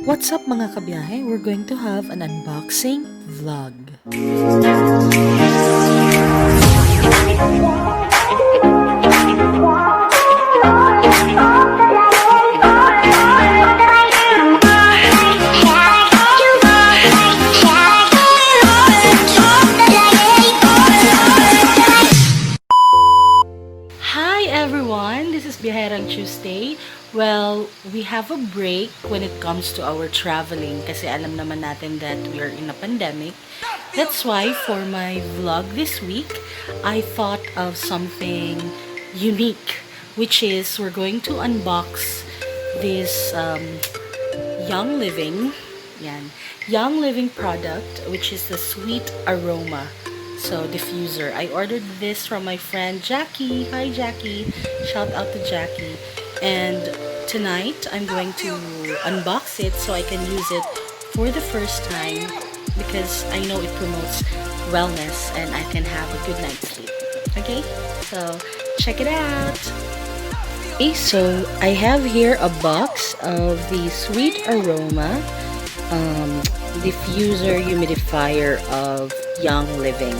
What's up mga kabiyahe? We're going to have an unboxing vlog. Hi everyone! This is Biherang Tuesday. Well, we have a break when it comes to our traveling kasi alam naman natin that we are in a pandemic. That's why for my vlog this week, I thought of something unique, which is we're going to unbox this Young Living, Young Living product, which is the Sweet Aroma. So, diffuser. I ordered this from my friend Jackie. Hi, Jackie. Shout out to Jackie. And tonight, I'm going to unbox it so I can use it for the first time because I know it promotes wellness and I can have a good night's sleep. Okay? So, check it out. Okay, so I have here a box of the Sweet Aroma diffuser humidifier of Young Living.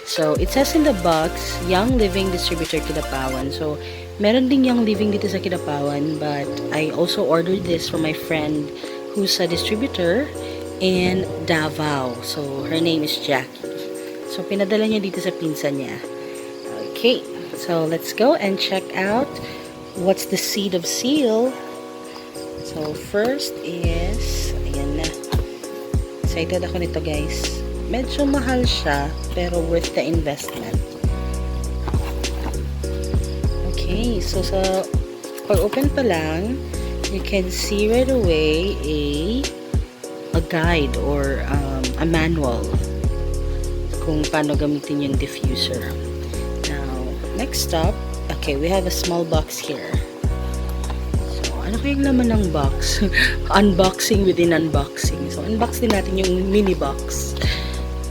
So, it says in the box, Young Living Distributor Kidapawan. So, meron ding Young Living dito sa Kidapawan, but I also ordered this from my friend who's a distributor in Davao. So, her name is Jackie. So, pinadala niya dito sa pinsan niya. Okay, so let's go and check out what's the seed of seal. So, first is, ayan na. Excited ako nito, guys. Medyo mahal siya, pero worth the investment. Okay, so sa pag-open pa lang, you can see right away a guide or a manual kung paano gamitin yung diffuser. Now, next up, okay, we have a small box here. Ano kayang laman ng box? Unboxing within unboxing. So, unbox din natin yung mini box.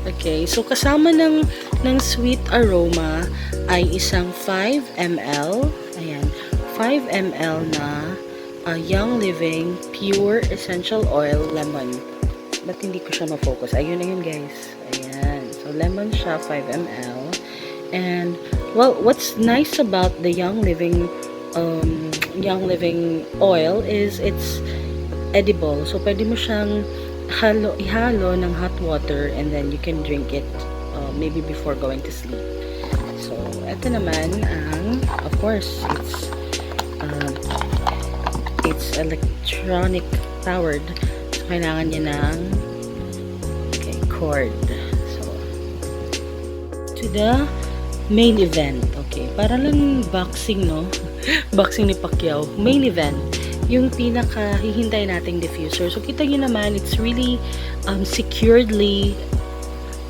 Okay, so kasama ng Sweet Aroma ay isang 5 ml. Ayan, 5 ml na Young Living Pure Essential Oil Lemon. Ba't hindi ko siya ma-focus? Ayun na yun, guys. Ayan. So, lemon siya, 5 ml. And, well, what's nice about the Young Living oil is it's edible. So, pwede mo siyang ihalo ng hot water and then you can drink it maybe before going to sleep. So, ito naman ang, of course, it's electronic powered. So, kailangan niya ng cord. So, to the main event. Okay, para lang boxing, no? Boxing ni Pacquiao. Main event. Yung pinaka hihintay nating diffuser. So, kita nyo naman, it's really securedly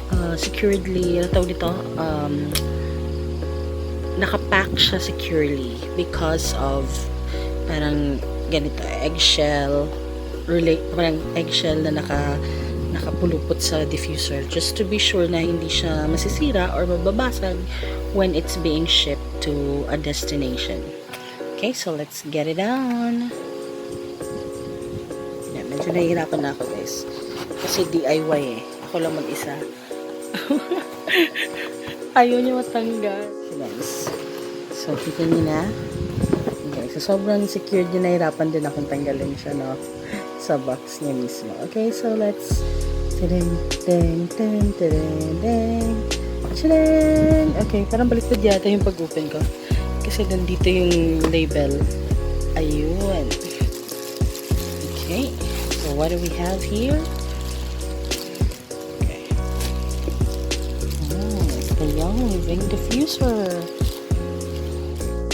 ano tawag dito? Nakapack siya securely because of parang ganito, parang eggshell na nakapulupot sa diffuser just to be sure na hindi siya masisira or mababasag when it's being shipped to a destination. Okay, so let's get it on. Yeah, medyo nahihirapan na ako, guys. Kasi DIY eh. Ako lang mag-isa. Ayaw niya matanggal. So, guys. So, kita niyo na. Okay, so sobrang secured niya. Nahihirapan din akong tanggalin siya, no? Sa box niya mismo. Okay, so let's okay, parang baliktad yata yung pag-open ko. Kasi nandito yung label. Ayun. Okay. So, what do we have here? Okay. Oh, it's the Young Living Diffuser.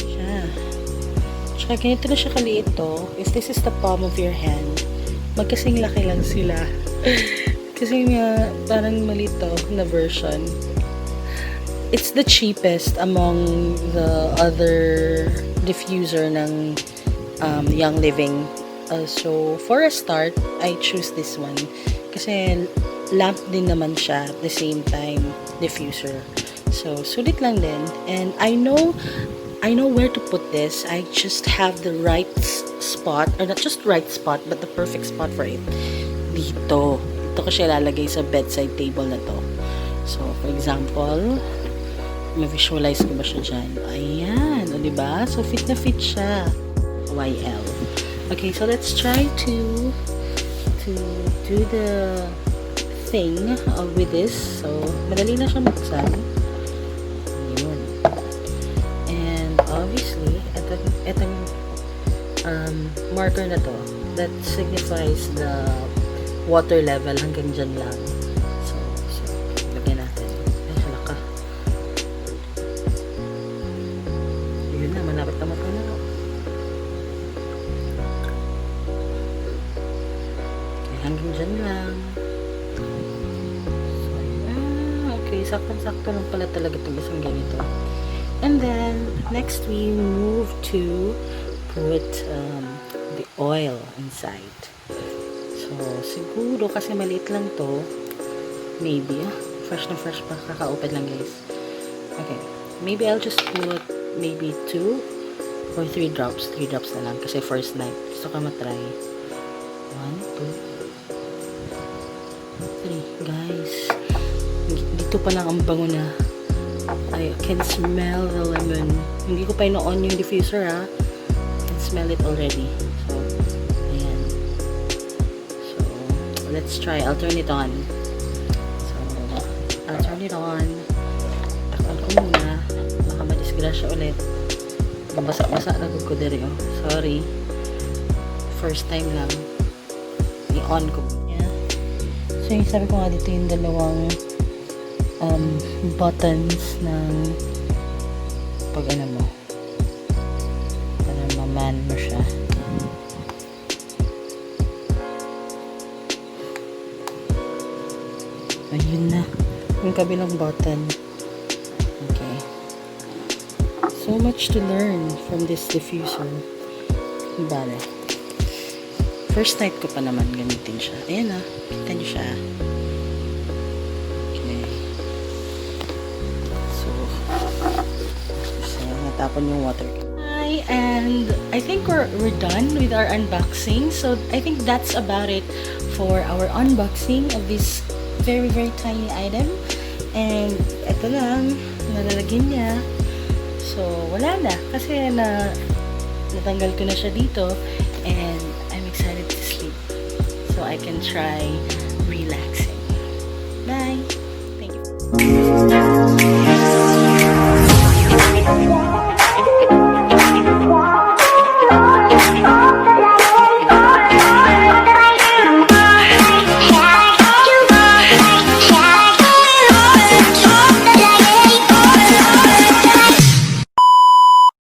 Siya. Tsaka ganito na siya kaliit to. If this is the palm of your hand, magkasing laki lang sila. Kasi nga, parang malito na version. It's the cheapest among the other diffuser ng Young Living. So, for a start, I choose this one. Kasi lamp din naman siya at the same time diffuser. So, sulit lang din. And I know where to put this. I just have the right spot, or not just right spot, but the perfect spot for it, dito. Dito ko siya ilalagay sa bedside table na to. So, for example, ma-visualize ko ba siya dyan? Ayan, o diba? So, fit na fit siya. YL. Okay, so let's try to do the thing with this. So, madali na siya buksan. Ayun. And, obviously, etong marker na to, that signifies the water level hanggang dyan lang. So lagyan natin. Ay, halaka. Yun na, malapit na matunaw. Okay, hanggang dyan lang. So, okay, sakto-sakto lang pala talaga itong isang ganito. And then, next we move to put the oil inside. So, siguro kasi maliit lang to, maybe, fresh na fresh pa, kaka-open lang guys. Okay, maybe I'll just put maybe 2 or 3 drops. 3 drops na lang kasi first night. Gusto ka matry. 1, 2, 3. Guys, dito pa lang ang bango na. I can smell the lemon. Hindi ko pa ino-on yung diffuser ha. I can smell it already. So, ayan. So, let's try. I'll turn it on. So, I'll turn it on. Takpan ko muna. Baka madisgrasya ulit. Basak-basak na ko dere. Oh. Sorry. First time lang. I-on ko. Yeah. So, yung sabi ko nga dito yung dalawang buttons ng pag ano mo para maman mo siya. Ayun na yung kabilang button. Okay, so much to learn from this diffuser. Bale, first night ko pa naman gamitin siya. Ayan na, kita niyo siya. Tapon yung water. Hi, and I think we're done with our unboxing. So I think that's about it for our unboxing of this very tiny item. And ito lang, nalalagyan niya. So wala na kasi natanggal ko na siya dito, and I'm excited to sleep so I can try relaxing. Bye. Thank you.